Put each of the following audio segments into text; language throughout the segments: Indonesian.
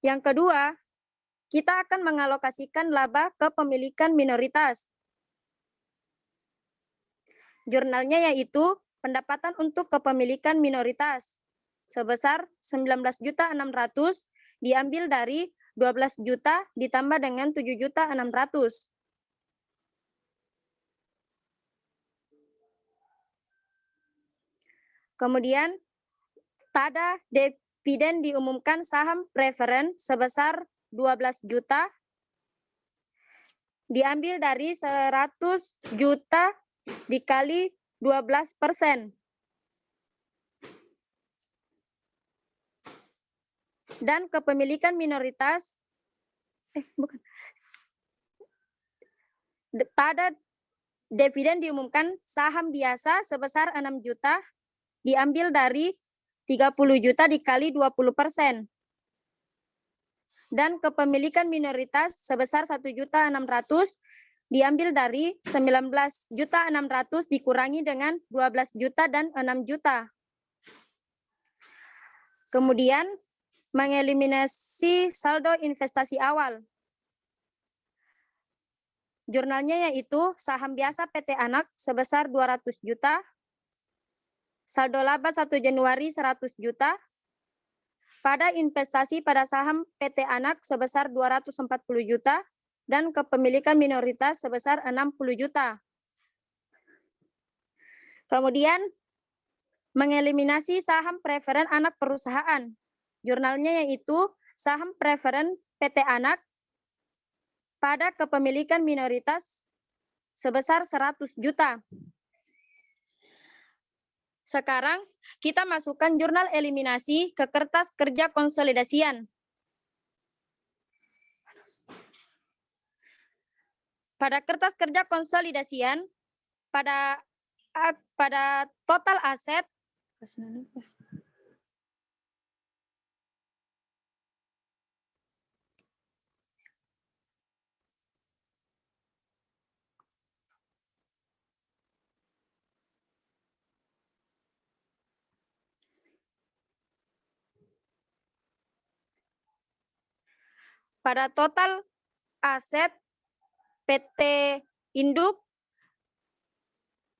Yang kedua, kita akan mengalokasikan laba kepemilikan minoritas. Jurnalnya yaitu pendapatan untuk kepemilikan minoritas sebesar 19.600.000 diambil dari 12 juta ditambah dengan 7.600.000. Kemudian pada dividen diumumkan saham preferen sebesar 12 juta diambil dari 100 juta dikali 12%. Dan kepemilikan minoritas pada dividen diumumkan saham biasa sebesar 6 juta diambil dari 30 juta dikali 20%. Dan kepemilikan minoritas sebesar 1.600.000 diambil dari 19.600.000 dikurangi dengan 12 juta dan 6 juta. Kemudian mengeliminasi saldo investasi awal. Jurnalnya yaitu saham biasa PT Anak sebesar 200 juta, saldo laba 1 Januari 100 juta, pada investasi pada saham PT Anak sebesar 240 juta, dan kepemilikan minoritas sebesar 60 juta. Kemudian mengeliminasi saham preferen anak perusahaan. Jurnalnya yaitu saham preferen PT Anak pada kepemilikan minoritas sebesar 100 juta. Sekarang kita masukkan jurnal eliminasi ke kertas kerja konsolidasian. Pada kertas kerja konsolidasian, pada total aset, pada total aset PT Induk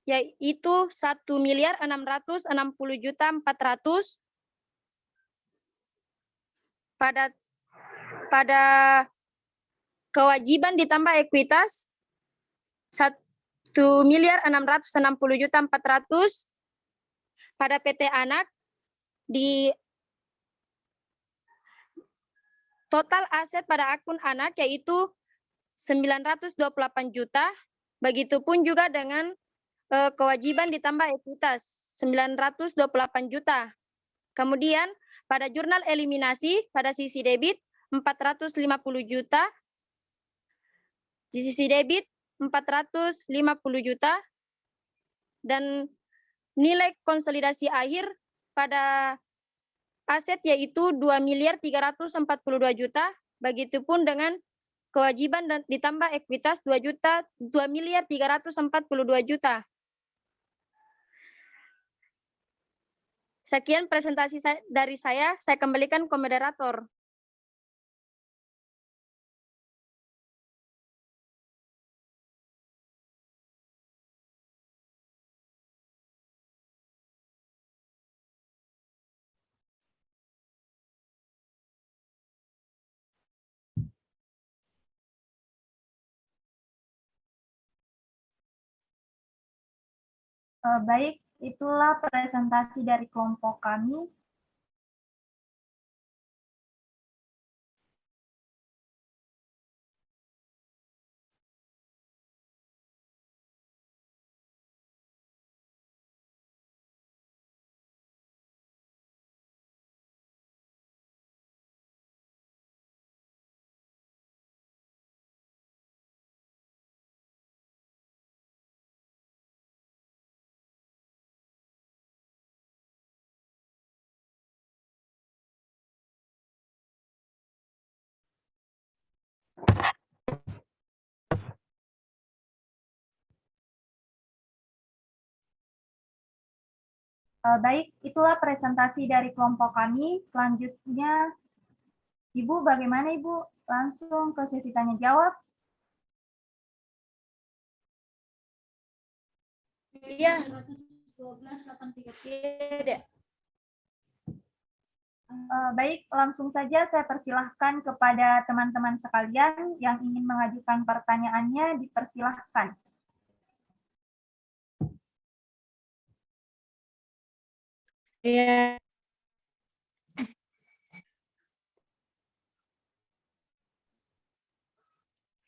yaitu 1.660.400.000 pada kewajiban ditambah ekuitas 1.660.400.000 pada PT Anak di total aset pada akun anak yaitu 928 juta, begitupun juga dengan kewajiban ditambah ekuitas 928 juta. Kemudian pada jurnal eliminasi pada sisi debit 450 juta, di sisi debit 450 juta, dan nilai konsolidasi akhir pada aset yaitu 2.342 juta, begitupun dengan kewajiban dan ditambah ekuitas 2.342 juta. Sekian presentasi dari saya kembalikan ke moderator. Baik, itulah presentasi dari kelompok kami. Baik, itulah presentasi dari kelompok kami. Selanjutnya Ibu, bagaimana Ibu? Langsung ke sesi tanya jawab. Iya. Iya, Dek. Baik, langsung saja saya persilahkan kepada teman-teman sekalian yang ingin mengajukan pertanyaannya, dipersilahkan. Iya.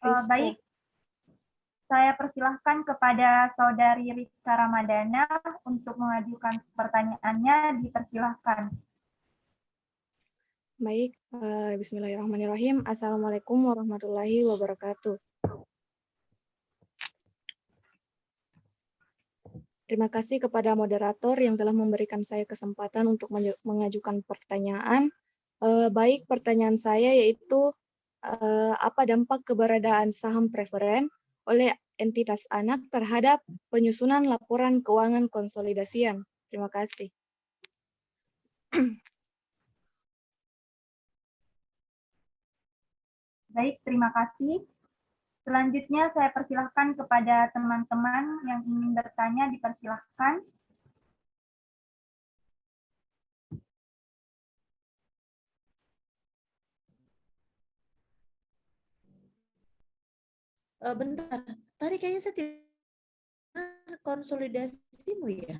Baik, saya persilahkan kepada Saudari Rizka Ramadana untuk mengajukan pertanyaannya, dipersilahkan. Baik, bismillahirrahmanirrahim. Assalamualaikum warahmatullahi wabarakatuh. Terima kasih kepada moderator yang telah memberikan saya kesempatan untuk mengajukan pertanyaan. Baik, pertanyaan saya yaitu apa dampak keberadaan saham preferen oleh entitas anak terhadap penyusunan laporan keuangan konsolidasian? Terima kasih. Baik, terima kasih. Selanjutnya saya persilahkan kepada teman-teman yang ingin bertanya, dipersilahkan. Bentar, tadi kayaknya saya tidak konsolidasimu ya.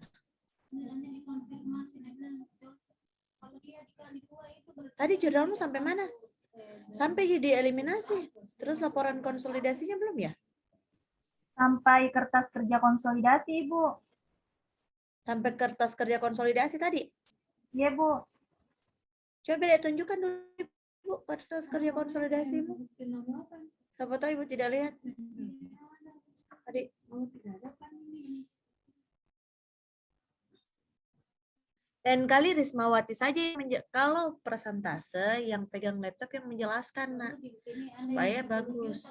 Tadi jurnalmu sampai mana? Sampai jadi eliminasi. Terus laporan konsolidasinya belum ya? Sampai kertas kerja konsolidasi, Ibu. Sampai kertas kerja konsolidasi tadi? Iya, Bu. Coba deh tunjukkan dulu, Bu, kertas kerja konsolidasimu. Siapa tahu Ibu tidak lihat. Tadi. Dan kali Rismawati saja kalau persentase yang pegang laptop yang menjelaskan, Nak, supaya bagus.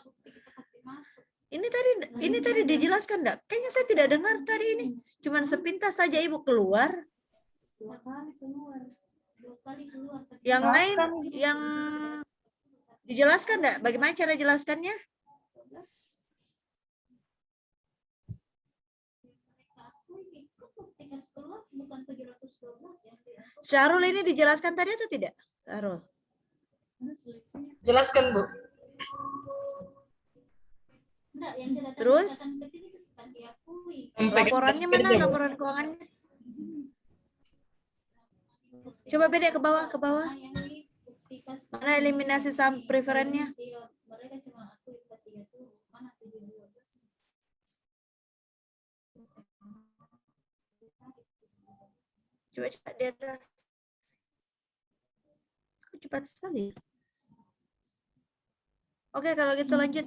Ini tadi dijelaskan enggak? Kayaknya saya tidak dengar tadi ini. Cuman sepintas saja Ibu keluar. Yang lain yang dijelaskan enggak? Bagaimana cara jelaskannya? Syarul ini dijelaskan tadi atau tidak? Syarul. Jelaskan, Bu. Terus laporannya mana? Laporan keuangannya? Coba beda ke bawah, ke bawah. Mana eliminasi saham preferennya? Coba di atas. Cepat sekali. Oke, kalau gitu lanjut.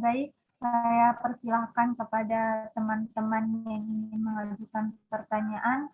Baik, saya persilahkan kepada teman-teman yang ingin mengajukan pertanyaan.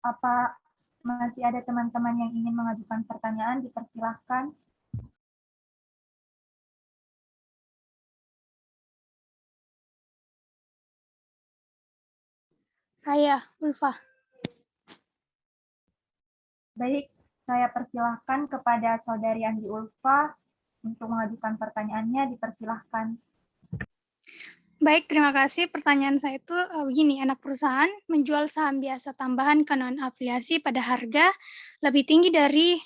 Apa masih ada teman-teman yang ingin mengajukan pertanyaan, dipersilahkan. Saya, Ulfa. Baik, saya persilahkan kepada Saudari Andi Ulfa untuk mengajukan pertanyaannya, dipersilahkan. Baik, terima kasih. Pertanyaan saya itu begini, anak perusahaan menjual saham biasa tambahan ke non-afiliasi pada harga lebih tinggi dari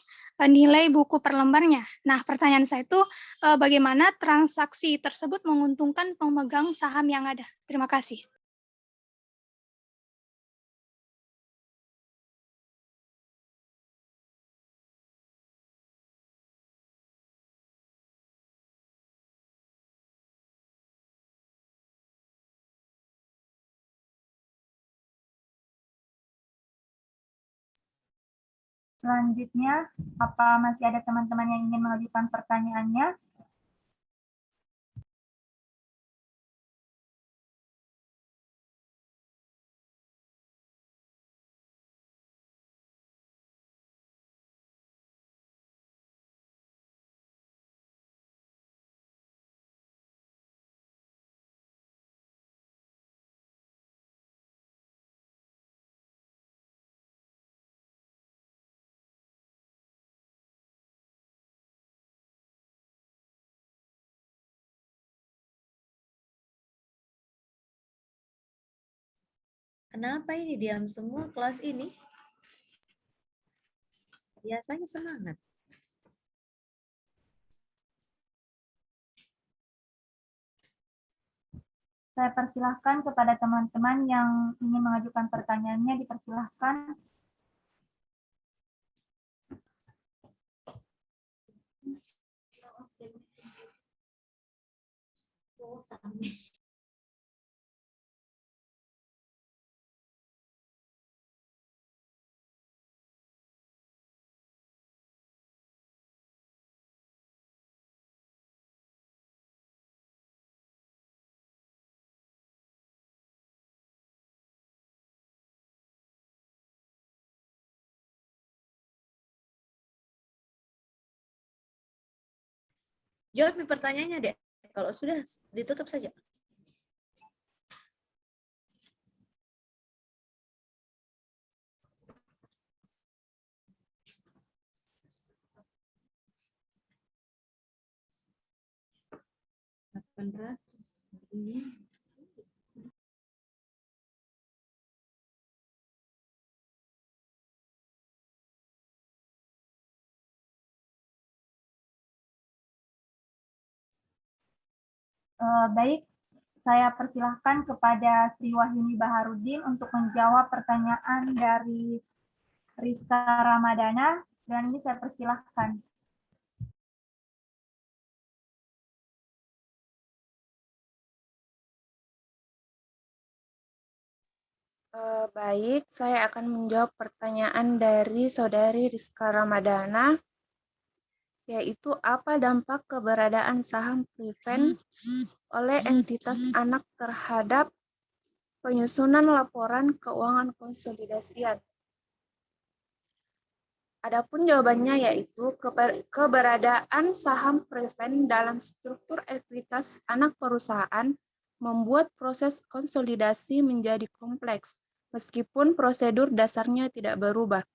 nilai buku per lembarnya. Nah, pertanyaan saya itu bagaimana transaksi tersebut menguntungkan pemegang saham yang ada? Terima kasih. Selanjutnya, apa masih ada teman-teman yang ingin mengajukan pertanyaannya? Kenapa ini diam semua kelas ini? Biasanya semangat. Saya persilahkan kepada teman-teman yang ingin mengajukan pertanyaannya, dipersilahkan. Jawab pertanyaannya, Dek. Kalau sudah, ditutup saja. Baik, saya persilahkan kepada Sri Wahyuni Baharudin untuk menjawab pertanyaan dari Rizka Ramadana, dan ini saya persilahkan. Baik, saya akan menjawab pertanyaan dari Saudari Rizka Ramadana, yaitu apa dampak keberadaan saham Priven oleh entitas anak terhadap penyusunan laporan keuangan konsolidasian. Adapun jawabannya yaitu keberadaan saham Priven dalam struktur ekuitas anak perusahaan membuat proses konsolidasi menjadi kompleks, meskipun prosedur dasarnya tidak berubah.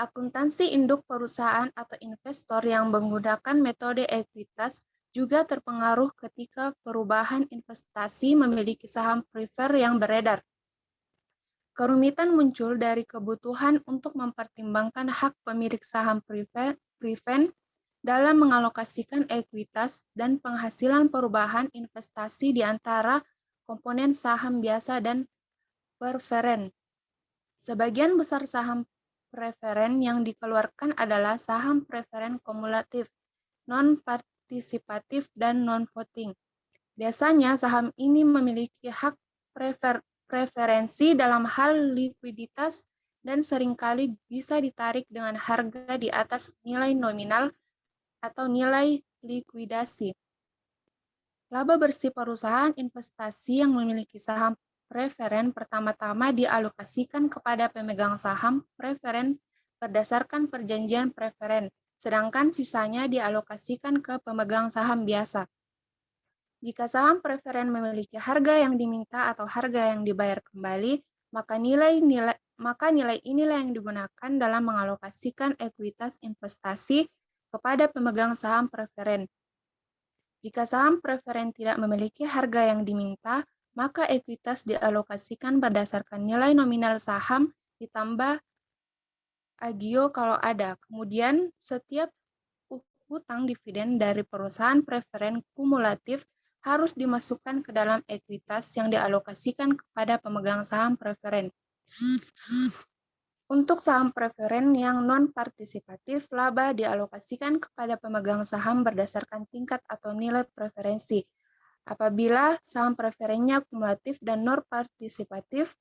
Akuntansi induk perusahaan atau investor yang menggunakan metode ekuitas juga terpengaruh ketika perubahan investasi memiliki saham prefer yang beredar. Kerumitan muncul dari kebutuhan untuk mempertimbangkan hak pemilik saham Priven dalam mengalokasikan ekuitas dan penghasilan perubahan investasi di antara komponen saham biasa dan preferen. Sebagian besar saham preferen yang dikeluarkan adalah saham preferen kumulatif, non-partisipatif, dan non-voting. Biasanya saham ini memiliki hak preferensi dalam hal likuiditas dan seringkali bisa ditarik dengan harga di atas nilai nominal atau nilai likuidasi. Laba bersih perusahaan investasi yang memiliki saham preferen pertama-tama dialokasikan kepada pemegang saham preferen berdasarkan perjanjian preferen, sedangkan sisanya dialokasikan ke pemegang saham biasa. Jika saham preferen memiliki harga yang diminta atau harga yang dibayar kembali, maka nilai inilah yang digunakan dalam mengalokasikan ekuitas investasi kepada pemegang saham preferen. Jika saham preferen tidak memiliki harga yang diminta, maka ekuitas dialokasikan berdasarkan nilai nominal saham ditambah agio kalau ada. Kemudian setiap hutang dividen dari perusahaan preferen kumulatif harus dimasukkan ke dalam ekuitas yang dialokasikan kepada pemegang saham preferen. Untuk saham preferen yang non-partisipatif, laba dialokasikan kepada pemegang saham berdasarkan tingkat atau nilai preferensi. Apabila saham preferennya kumulatif dan non-partisipatif,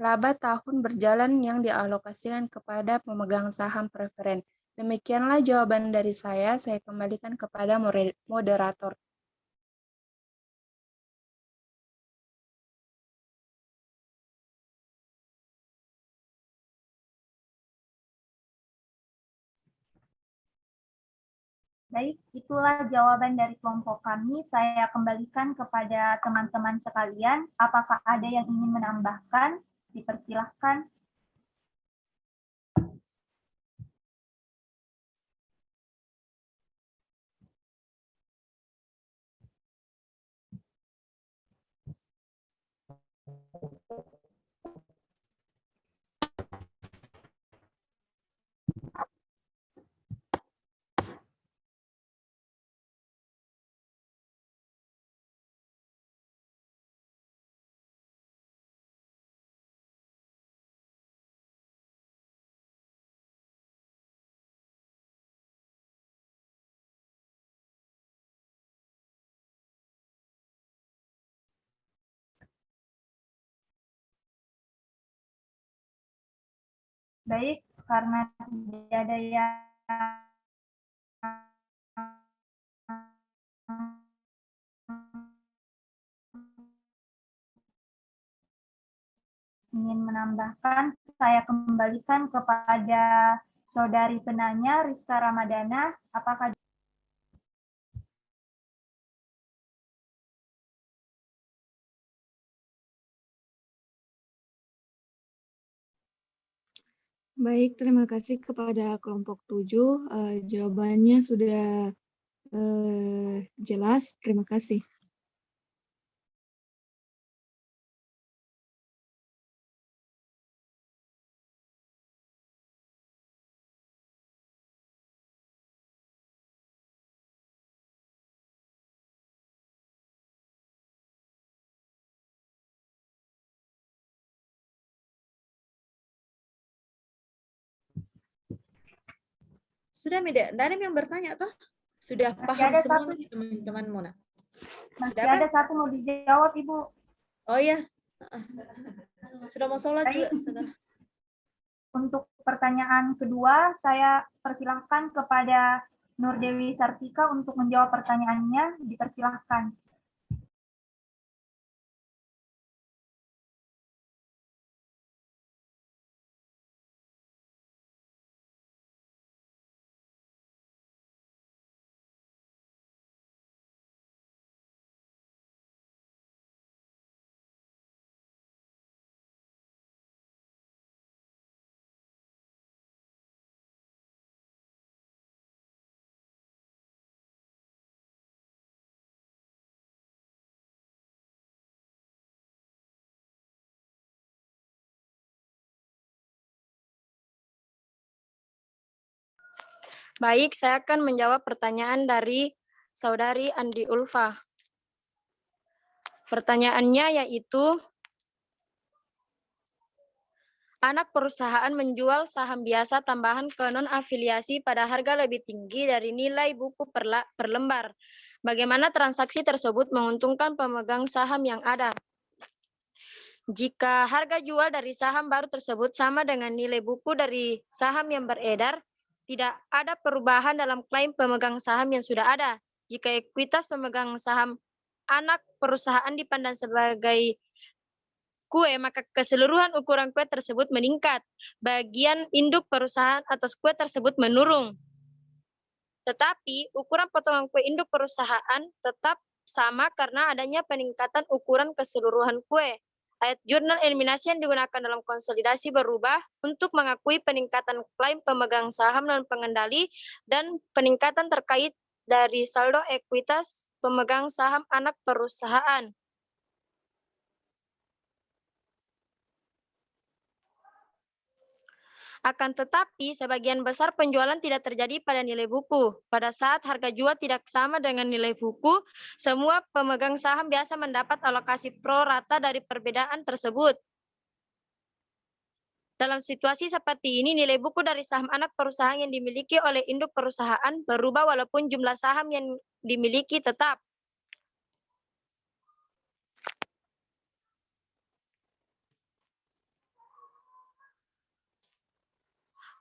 laba tahun berjalan yang dialokasikan kepada pemegang saham preferen. Demikianlah jawaban dari saya kembalikan kepada moderator. Baik, itulah jawaban dari kelompok kami. Saya kembalikan kepada teman-teman sekalian. Apakah ada yang ingin menambahkan? Dipersilahkan. Baik, karena tidak ada yang ingin menambahkan, saya kembalikan kepada saudari penanya Rizka Ramadana. Apakah Baik, terima kasih kepada kelompok 7. Jawabannya sudah jelas. Terima kasih. Sudah, Mida. Tidak ada yang bertanya, toh? Sudah Masih paham ada semua satu. nih teman-teman Mona? masih Ada ada satu mau dijawab, Ibu? Oh iya. Sudah mau sholat Baik. juga. Sudah. Untuk pertanyaan kedua, saya persilahkan kepada Nur Dewi Sartika untuk menjawab pertanyaannya. Dipersilahkan. Baik, saya akan menjawab pertanyaan dari Saudari Andi Ulfa. Pertanyaannya yaitu, anak perusahaan menjual saham biasa tambahan ke non-afiliasi pada harga lebih tinggi dari nilai buku per lembar. Bagaimana transaksi tersebut menguntungkan pemegang saham yang ada? Jika harga jual dari saham baru tersebut sama dengan nilai buku dari saham yang beredar, tidak ada perubahan dalam klaim pemegang saham yang sudah ada. Jika ekuitas pemegang saham anak perusahaan dipandang sebagai kue, maka keseluruhan ukuran kue tersebut meningkat. Bagian induk perusahaan atas kue tersebut menurun. Tetapi ukuran potongan kue induk perusahaan tetap sama karena adanya peningkatan ukuran keseluruhan kue. Ayat jurnal eliminasi yang digunakan dalam konsolidasi berubah untuk mengakui peningkatan klaim pemegang saham dan pengendali dan peningkatan terkait dari saldo ekuitas pemegang saham anak perusahaan. Akan tetapi, sebagian besar penjualan tidak terjadi pada nilai buku. Pada saat harga jual tidak sama dengan nilai buku, semua pemegang saham biasa mendapat alokasi pro rata dari perbedaan tersebut. Dalam situasi seperti ini, nilai buku dari saham anak perusahaan yang dimiliki oleh induk perusahaan berubah walaupun jumlah saham yang dimiliki tetap.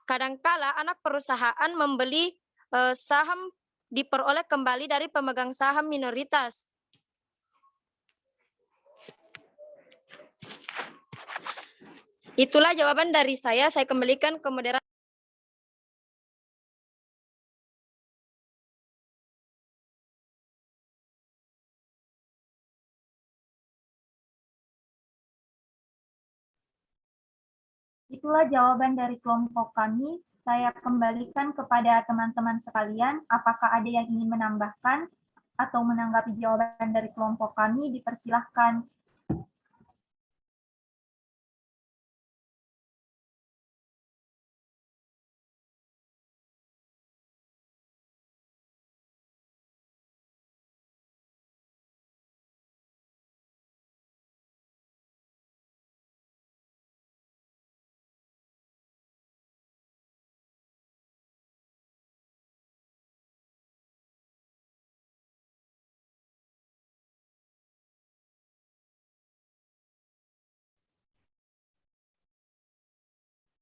Kadangkala anak perusahaan membeli saham diperoleh kembali dari pemegang saham minoritas. Itulah jawaban dari saya kembalikan ke moderator. Itulah jawaban dari kelompok kami. Saya kembalikan kepada teman-teman sekalian, apakah ada yang ingin menambahkan atau menanggapi jawaban dari kelompok kami, dipersilahkan.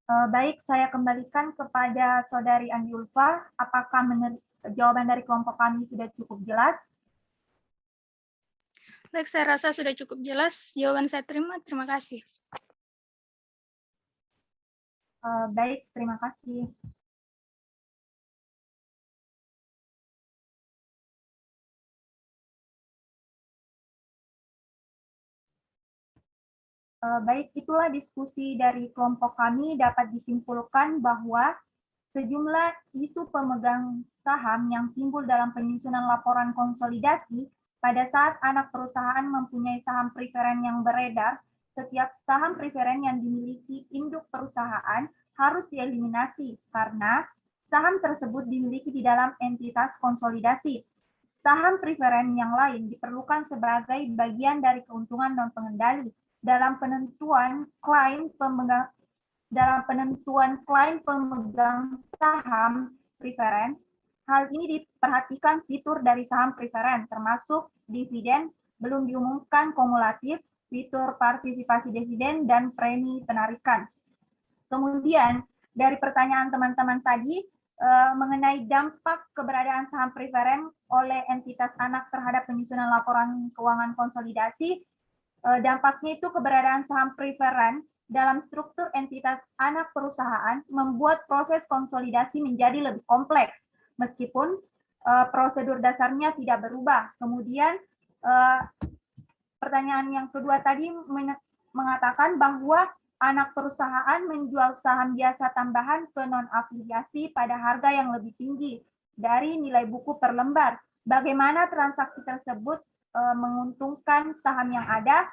Baik, saya kembalikan kepada Saudari Andi Ulfa. Apakah jawaban dari kelompok kami sudah cukup jelas? Baik, saya rasa sudah cukup jelas. Jawaban saya terima. Terima kasih. Baik, terima kasih. Baik, itulah diskusi dari kelompok kami. Dapat disimpulkan bahwa sejumlah isu pemegang saham yang timbul dalam penyusunan laporan konsolidasi pada saat anak perusahaan mempunyai saham preferen yang beredar, setiap saham preferen yang dimiliki induk perusahaan harus dieliminasi karena saham tersebut dimiliki di dalam entitas konsolidasi. Saham preferen yang lain diperlukan sebagai bagian dari keuntungan non-pengendali dalam penentuan klaim pemegang saham preferen. Hal ini diperhatikan fitur dari saham preferen, termasuk dividen, belum diumumkan kumulatif, fitur partisipasi dividen, dan premi penarikan. Kemudian, dari pertanyaan teman-teman tadi, mengenai dampak keberadaan saham preferen oleh entitas anak terhadap penyusunan laporan keuangan konsolidasi, dampaknya itu keberadaan saham preferen dalam struktur entitas anak perusahaan membuat proses konsolidasi menjadi lebih kompleks, meskipun prosedur dasarnya tidak berubah. Kemudian pertanyaan yang kedua tadi mengatakan bahwa anak perusahaan menjual saham biasa tambahan ke non-afiliasi pada harga yang lebih tinggi dari nilai buku per lembar. Bagaimana transaksi tersebut menguntungkan saham yang ada?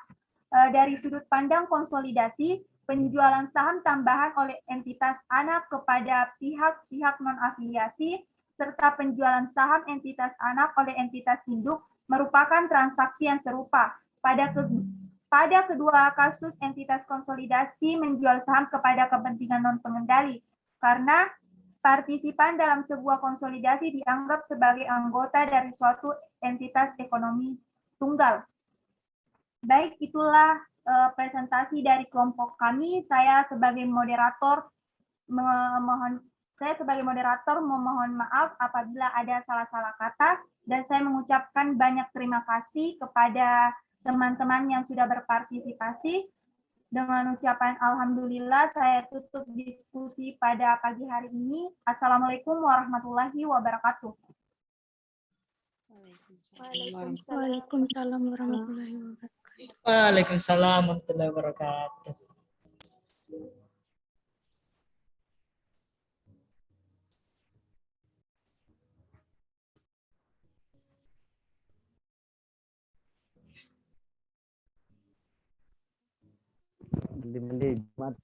Dari sudut pandang konsolidasi, penjualan saham tambahan oleh entitas anak kepada pihak-pihak non-afiliasi, serta penjualan saham entitas anak oleh entitas induk merupakan transaksi yang serupa. Pada kedua kasus, entitas konsolidasi menjual saham kepada kepentingan non-pengendali, karena partisipan dalam sebuah konsolidasi dianggap sebagai anggota dari suatu entitas ekonomi tunggal. Baik, itulah presentasi dari kelompok kami. Saya sebagai moderator memohon maaf apabila ada salah-salah kata, dan saya mengucapkan banyak terima kasih kepada teman-teman yang sudah berpartisipasi. Dengan ucapan alhamdulillah, saya tutup diskusi pada pagi hari ini. Assalamualaikum warahmatullahi wabarakatuh. Waalaikumsalam warahmatullahi wabarakatuh. Waalaikumsalam warahmatullahi wabarakatuh. Mandi Jumat.